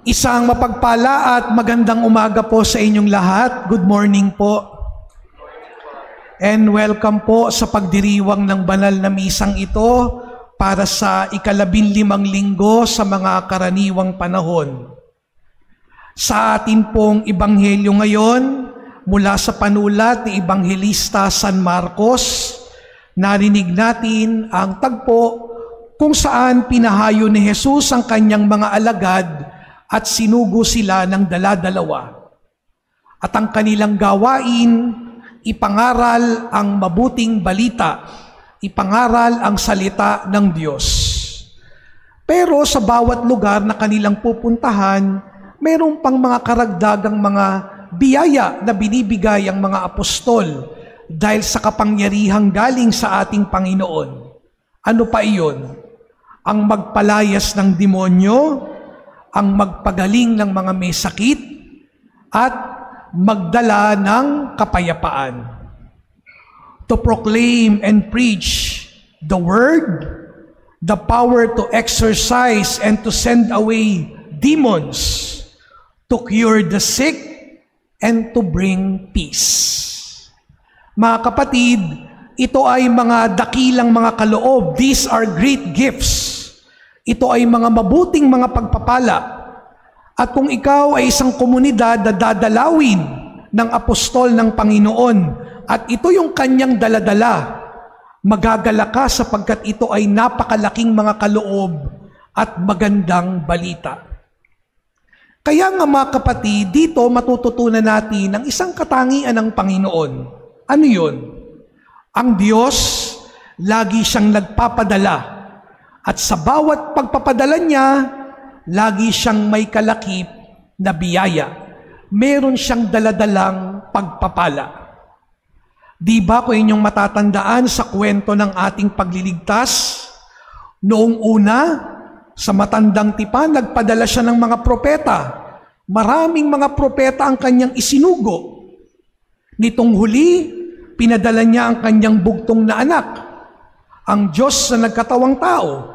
Isang mapagpala at magandang umaga po sa inyong lahat. Good morning po. And welcome po sa pagdiriwang ng banal na misang ito para sa 15 linggo sa mga karaniwang panahon. Sa atin pong ebanghelyo ngayon, mula sa panulat ni Ebanghelista San Marcos, narinig natin ang tagpo kung saan pinahayo ni Jesus ang kanyang mga alagad at sinugo sila ng dala-dalawa. At ang kanilang gawain, ipangaral ang mabuting balita, ipangaral ang salita ng Diyos. Pero sa bawat lugar na kanilang pupuntahan, mayroon pang mga karagdagang mga biyaya na binibigay ang mga apostol dahil sa kapangyarihang galing sa ating Panginoon. Ano pa iyon? Ang magpalayas ng demonyo, ang magpagaling ng mga may sakit, at magdala ng kapayapaan. To proclaim and preach the word, the power to exercise and to send away demons, to cure the sick, and to bring peace. Mga kapatid, ito ay mga dakilang mga kaloob. These are great gifts. Ito ay mga mabuting mga pagpapala. At kung ikaw ay isang komunidad na dadalawin ng apostol ng Panginoon at ito yung kanyang daladala, magagala ka sapagkat ito ay napakalaking mga kaloob at magandang balita. Kaya nga mga kapatid, dito matututunan natin ang isang katangian ng Panginoon. Ano yun? Ang Diyos, lagi siyang nagpapadala. At sa bawat pagpapadala niya, lagi siyang may kalakip na biyaya. Meron siyang daladalang pagpapala. Di ba kung inyong matatandaan sa kwento ng ating pagliligtas? Noong una, sa matandang tipan, nagpadala siya ng mga propeta. Maraming mga propeta ang kanyang isinugo. Nitong huli, pinadala niya ang kanyang bugtong na anak, ang Diyos na nagkatawang tao.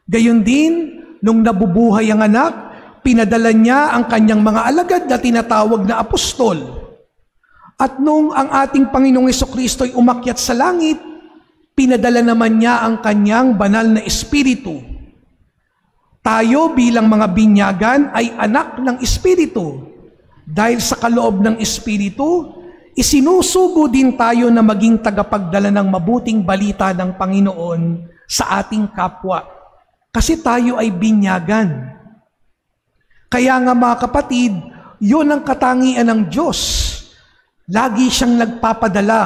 Gayon din, nung nabubuhay ang anak, pinadala niya ang kanyang mga alagad na tinatawag na apostol. At nung ang ating Panginoong Jesucristo ay umakyat sa langit, pinadala naman niya ang kanyang banal na Espiritu. Tayo bilang mga binyagan ay anak ng Espiritu. Dahil sa kaloob ng Espiritu, isinusugo din tayo na maging tagapagdala ng mabuting balita ng Panginoon sa ating kapwa. Kasi tayo ay binyagan. Kaya nga mga kapatid, yun ang katangian ng Diyos. Lagi siyang nagpapadala,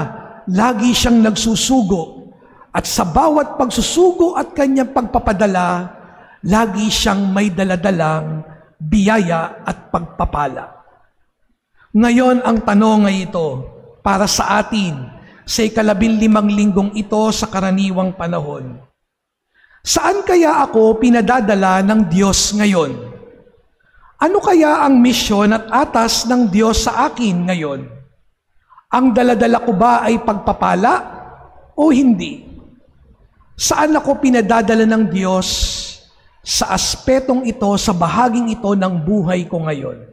lagi siyang nagsusugo. At sa bawat pagsusugo at kanyang pagpapadala, lagi siyang may daladalang biyaya at pagpapala. Ngayon ang tanong ay ito para sa atin sa 15 linggong ito sa karaniwang panahon. Saan kaya ako pinadadala ng Diyos ngayon? Ano kaya ang misyon at atas ng Diyos sa akin ngayon? Ang daladala ko ba ay pagpapala o hindi? Saan ako pinadadala ng Diyos sa aspetong ito, sa bahaging ito ng buhay ko ngayon?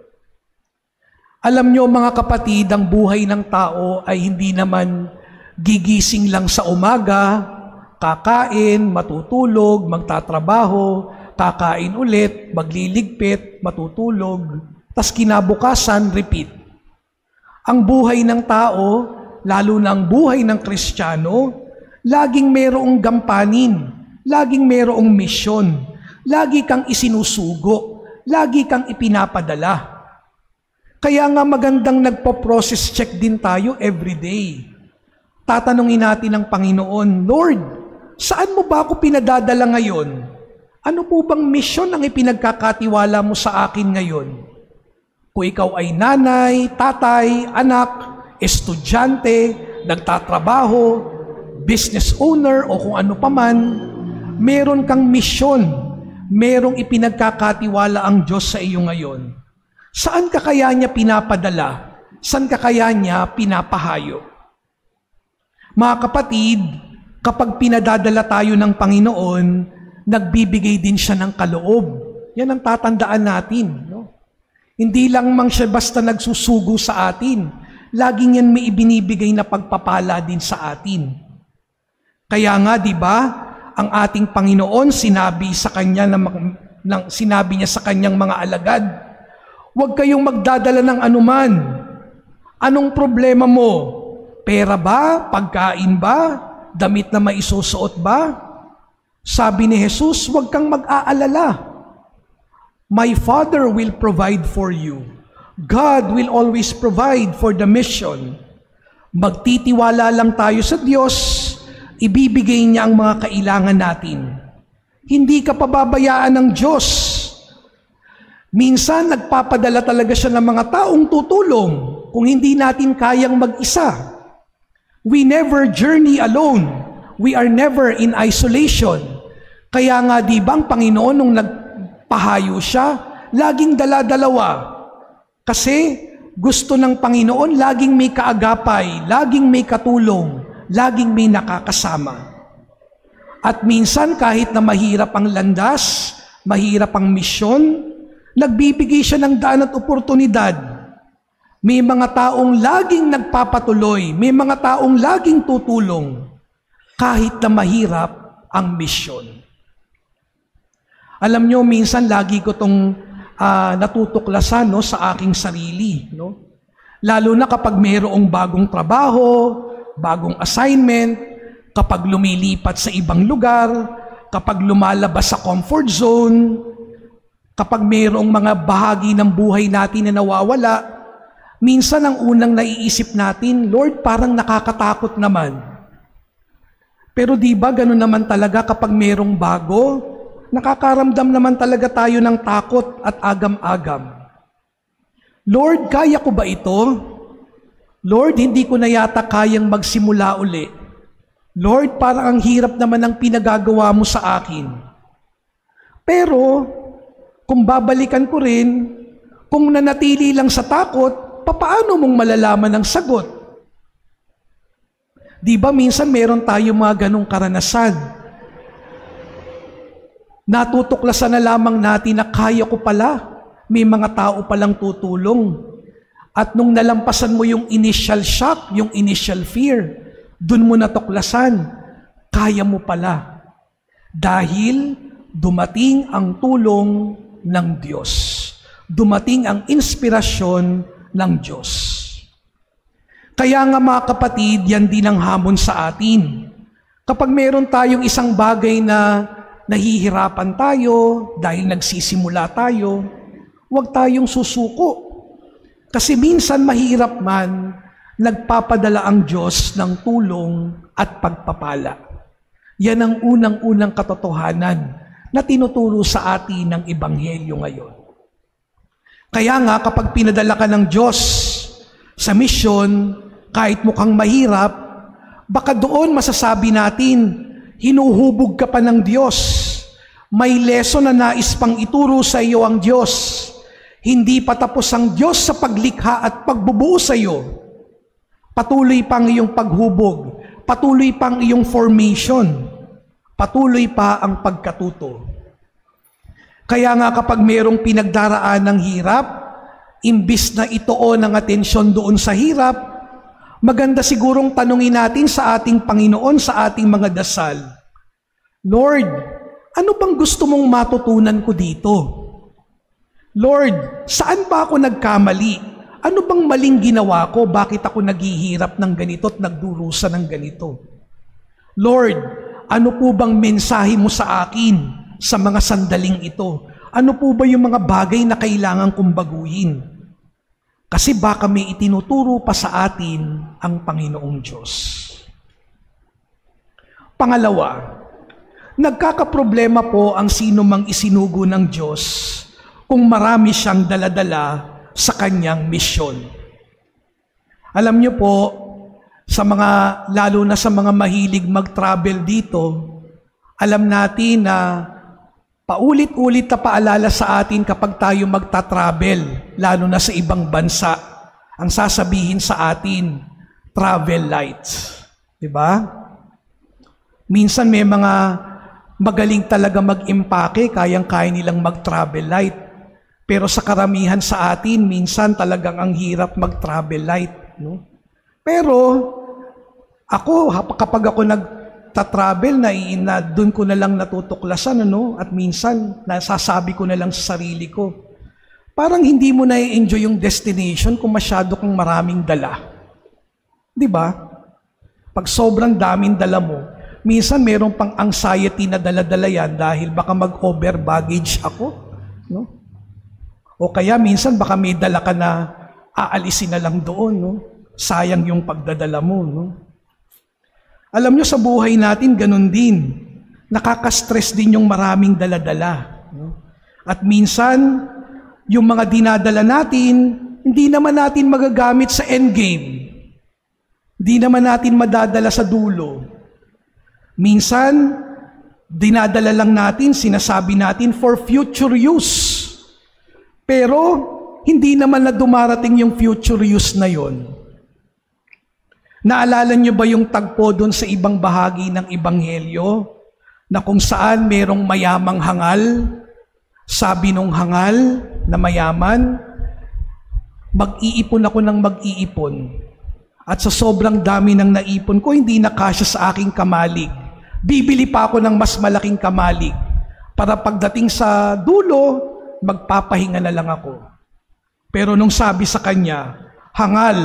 Alam nyo mga kapatid, ang buhay ng tao ay hindi naman gigising lang sa umaga, kakain, matutulog, magtatrabaho, kakain ulit, magliligpit, matutulog, tas kinabukasan, repeat. Ang buhay ng tao, lalo na ang buhay ng Kristiyano, laging mayroong gampanin, laging mayroong misyon, lagi kang isinusugo, lagi kang ipinapadala. Kaya nga magandang nagpo-process check din tayo everyday. Tatanungin natin ang Panginoon, Lord, saan mo ba ako pinadadala ngayon? Ano po bang misyon ang ipinagkakatiwala mo sa akin ngayon? Kung ikaw ay nanay, tatay, anak, estudyante, nagtatrabaho, business owner o kung ano paman, meron kang misyon, merong ipinagkakatiwala ang Diyos sa iyo ngayon. Saan ka kaya niya pinapadala? Saan ka kaya niya pinapahayo? Mga kapatid, kapag pinadadala tayo ng Panginoon, nagbibigay din siya ng kaloob. Yan ang tatandaan natin. No? Hindi lang mang siya basta nagsusugo sa atin. Laging yan may ibinibigay na pagpapala din sa atin. Kaya nga, di ba, ang ating Panginoon sinabi niya sa kanyang mga alagad, huwag kayong magdadala ng anuman. Anong problema mo? Pera ba? Pagkain ba? Damit na maisusuot ba? Sabi ni Jesus, huwag kang mag-aalala. My Father will provide for you. God will always provide for the mission. Magtitiwala lang tayo sa Diyos, ibibigay niya ang mga kailangan natin. Hindi ka pababayaan ng Diyos. Minsan, nagpapadala talaga siya ng mga taong tutulong kung hindi natin kayang mag-isa. We never journey alone. We are never in isolation. Kaya nga di ba ang Panginoon nung nagpahayo siya, laging dala-dalawa. Kasi gusto ng Panginoon laging may kaagapay, laging may katulong, laging may nakakasama. At minsan kahit na mahirap ang landas, mahirap ang misyon, nagbibigay siya ng daan at oportunidad. May mga taong laging nagpapatuloy, may mga taong laging tutulong, kahit na mahirap ang misyon. Alam nyo, minsan lagi ko itong natutuklasan sa aking sarili. No? Lalo na kapag mayroong bagong trabaho, bagong assignment, kapag lumilipat sa ibang lugar, kapag lumalabas sa comfort zone, kapag mayroong mga bahagi ng buhay natin na nawawala, minsan ang unang naiisip natin, Lord, parang nakakatakot naman. Pero di ba ganun naman talaga kapag mayroong bago? Nakakaramdam naman talaga tayo ng takot at agam-agam. Lord, kaya ko ba ito? Lord, hindi ko na yata kayang magsimula uli. Lord, parang ang hirap naman ng pinagagawa mo sa akin. Pero, kung babalikan ko rin, kung nanatili lang sa takot, papaano mong malalaman ang sagot? Di ba minsan meron tayo mga ganong karanasan? Natutuklasan na lamang natin na kaya ko pala, may mga tao palang tutulong. At nung nalampasan mo yung initial shock, yung initial fear, dun mo natuklasan, kaya mo pala. Dahil dumating ang tulong ng Diyos. Dumating ang inspirasyon ng Diyos. Kaya nga mga kapatid, yan din ang hamon sa atin. Kapag meron tayong isang bagay na nahihirapan tayo dahil nagsisimula tayo, huwag tayong susuko. Kasi minsan mahirap man, nagpapadala ang Diyos ng tulong at pagpapala. Yan ang unang-unang katotohanan na tinuturo sa atin ng Ebanghelyo ngayon. Kaya nga kapag pinadala ka ng Diyos sa misyon, kahit mukhang mahirap, baka doon masasabi natin, hinuhubog ka pa ng Diyos. May lesson na nais pang ituro sa iyo ang Diyos. Hindi pa tapos ang Diyos sa paglikha at pagbubuo sa iyo. Patuloy pang iyong paghubog. Patuloy pang iyong formation. Patuloy pa ang pagkatuto. Kaya nga kapag mayroong pinagdaraan ng hirap, imbis na ituon ang atensyon doon sa hirap, maganda sigurong tanungin natin sa ating Panginoon, sa ating mga dasal, Lord, ano bang gusto mong matutunan ko dito? Lord, saan ba ako nagkamali? Ano bang maling ginawa ko? Bakit ako naghihirap ng ganito at nagdurusa ng ganito? Lord, ano po bang mensahe mo sa akin sa mga sandaling ito? Ano po ba yung mga bagay na kailangan kong baguhin? Kasi baka may itinuturo pa sa atin ang Panginoong Diyos. Pangalawa, nagkakaproblema po ang sino mang isinugo ng Diyos kung marami siyang daladala sa kanyang misyon. Alam niyo po, lalo na sa mga mahilig mag-travel dito, alam natin na paulit-ulit na paalala sa atin kapag tayo magta-travel, lalo na sa ibang bansa, ang sasabihin sa atin, travel light. Diba? Minsan may mga magaling talaga mag-impake, kayang-kaya nilang mag-travel light. Pero sa karamihan sa atin, minsan talagang ang hirap mag-travel light. No? Pero ako, kapag ako nagta-travel, na doon ko na lang natutuklasan, at minsan nasasabi ko na lang sa sarili ko, parang hindi mo na-enjoy yung destination kung masyado kang maraming dala. Di ba? Pag sobrang daming dala mo, minsan meron pang anxiety na dala-dala yan dahil baka mag-over baggage ako. No? O kaya minsan baka may dala ka na aalisin na lang doon. No? Sayang yung pagdadala mo. No? Alam nyo, sa buhay natin, ganun din. Nakaka-stress din yung maraming dala-dala. No? At minsan, yung mga dinadala natin, hindi naman natin magagamit sa endgame. Hindi naman natin madadala sa dulo. Minsan, dinadala lang natin, sinasabi natin for future use. Pero, hindi naman na dumarating yung future use na yon. Naalala nyo ba yung tagpo doon sa ibang bahagi ng Ebanghelyo na kung saan merong mayamang hangal? Sabi nung hangal na mayaman, mag-iipon ako ng mag-iipon. At sa sobrang dami ng naipon ko, hindi na kasya sa aking kamalig. Bibili pa ako ng mas malaking kamalig para pagdating sa dulo, magpapahinga na lang ako. Pero nung sabi sa kanya, hangal,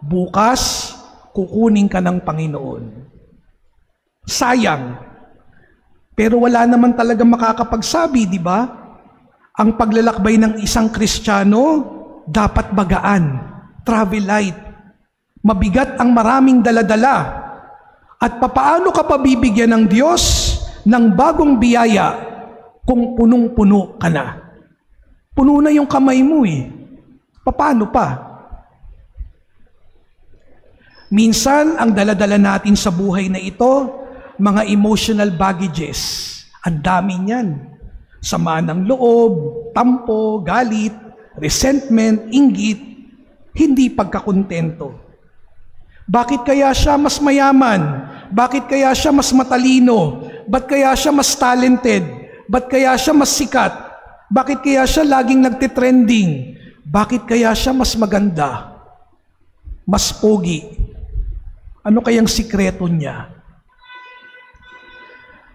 bukas, kukunin ka ng Panginoon. Sayang. Pero wala naman talaga makakapagsabi, di ba? Ang paglalakbay ng isang Kristiyano, dapat magaan, travel light. Mabigat ang maraming daladala. At papaano ka pa bibigyan ng Diyos ng bagong biyaya kung punong-puno ka na? Puno na yung kamay mo eh. Paano pa? Minsan, ang daladala natin sa buhay na ito, mga emotional baggages. Ang dami niyan. Sama ng loob, tampo, galit, resentment, inggit, hindi pagkakontento. Bakit kaya siya mas mayaman? Bakit kaya siya mas matalino? Bakit kaya siya mas talented? Bakit kaya siya mas sikat? Bakit kaya siya laging nagtitrending? Bakit kaya siya mas maganda? Mas pogi? Ano kayang sikreto niya?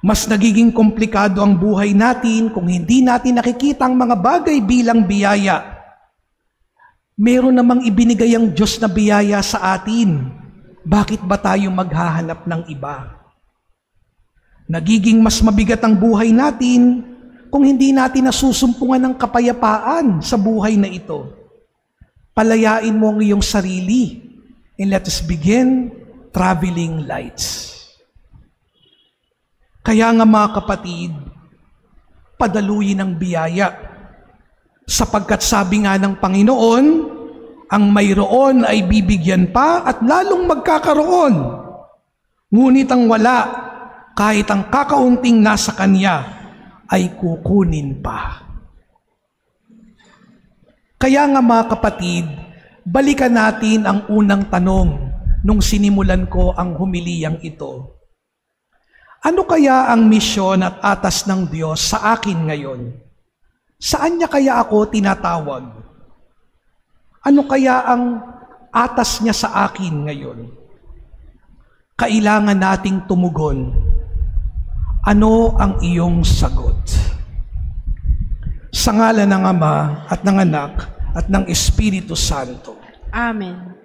Mas nagiging komplikado ang buhay natin kung hindi natin nakikita ang mga bagay bilang biyaya. Meron namang ibinigay ang Diyos na biyaya sa atin. Bakit ba tayo maghahanap ng iba? Nagiging mas mabigat ang buhay natin kung hindi natin nasusumpungan ng kapayapaan sa buhay na ito. Palayain mo ang iyong sarili and let us begin traveling lights. Kaya nga mga kapatid, padaluyin ang biyaya. Sapagkat sabi nga ng Panginoon, ang mayroon ay bibigyan pa at lalong magkakaroon. Ngunit ang wala, kahit ang kakaunting nasa kanya, ay kukunin pa. Kaya nga mga kapatid, balikan natin ang unang tanong nung sinimulan ko ang humiliyang ito. Ano kaya ang misyon at atas ng Diyos sa akin ngayon? Saan niya kaya ako tinatawag? Ano kaya ang atas niya sa akin ngayon? Kailangan nating tumugon. Ano ang iyong sagot? Sa ngalan ng Ama at ng Anak at ng Espiritu Santo. Amen.